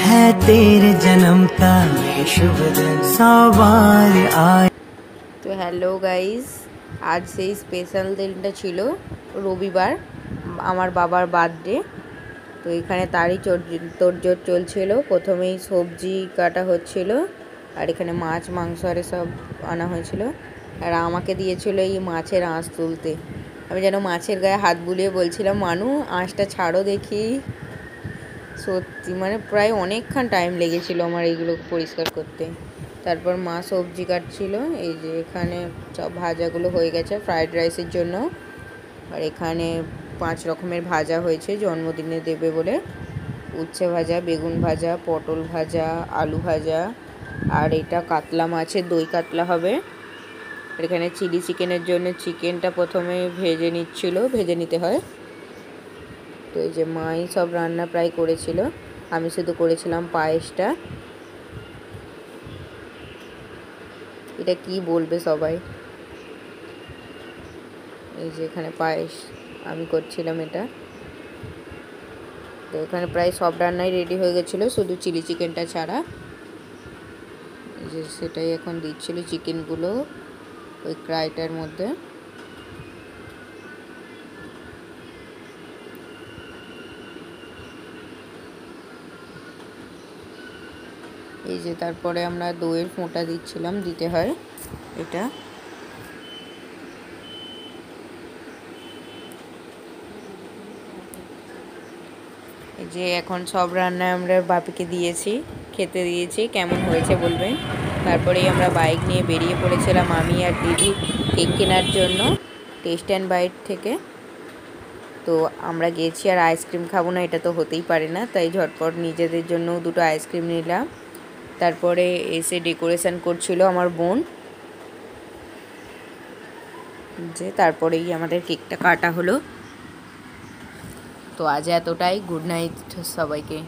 है तेरे जन्म का ये शुभ दिन, 100 बार आए। তো হ্যালো গাইস, আজ সেই স্পেশাল দিনটা ছিল রবিবার, আমার বাবার বার্থডে। তো এখানে তারই তোড়জোড় চলছিল। প্রথমেই সবজি কাটা হচ্ছিল, আর এখানে মাছ মাংস আর সব আনা হয়েছিল। আর আমাকে দিয়েছিল এই মাছের আঁশ তুলতে। আমি যেন মাছের গায়ে হাত বুলিয়ে বলছিলাম, মানু আঁশটা ছাড়ো দেখি। সত্যি মানে প্রায় অনেকক্ষণ টাইম লেগেছিল আমার এইগুলো পরিষ্কার করতে। তারপর মা সবজি কাটছিল। এই যে এখানে সব ভাজাগুলো হয়ে গেছে ফ্রায়েড রাইসের জন্য। আর এখানে 5 রকমের ভাজা হয়েছে জন্মদিনে দেবে বলে। উচ্ছে ভাজা, বেগুন ভাজা, পটল ভাজা, আলু ভাজা, আর এটা কাতলা মাছের দই কাতলা হবে। আর এখানে চিলি চিকেনের জন্য চিকেনটা প্রথমে ভেজে নিতে হয়। তো এই যে মাই সব রান্না প্রায় করেছিল, আমি শুধু করেছিলাম পায়েসটা। এটা কি বলবে সবাই। এই যে এখানে পায়েস আমি করছিলাম এটা। তো এখানে প্রায় সব রান্নাই রেডি হয়ে গেছিলো, শুধু চিলি চিকেনটা ছাড়া। এই যে সেটাই এখন দিচ্ছিল চিকেনগুলো ওই কড়াইটার মধ্যে। এই যে তারপরে আমরা দইয়ের ফোঁটা দিতে হয় এটা। এই যে এখন সব রান্না আমরা বাপিকে খেতে দিয়েছি, কেমন হয়েছে বলবেন। তারপরেই আমরা বাইক নিয়ে বেরিয়ে পড়েছিলাম আমি আর দিদি কেক কেনার জন্য টেস্ট অ্যান্ড বাইট থেকে। তো আমরা গেছি, আর আইসক্রিম খাবো না এটা তো হতেই পারে না, তাই ঝটপট নিজেদের জন্য 2টো আইসক্রিম নিলাম। তারপরে এসে ডেকোরেশন করছিল আমার বোন। যে তারপরেই আমাদের কেকটা কাটা হলো। তো আজ এতটাই, গুড নাইট সবাইকে।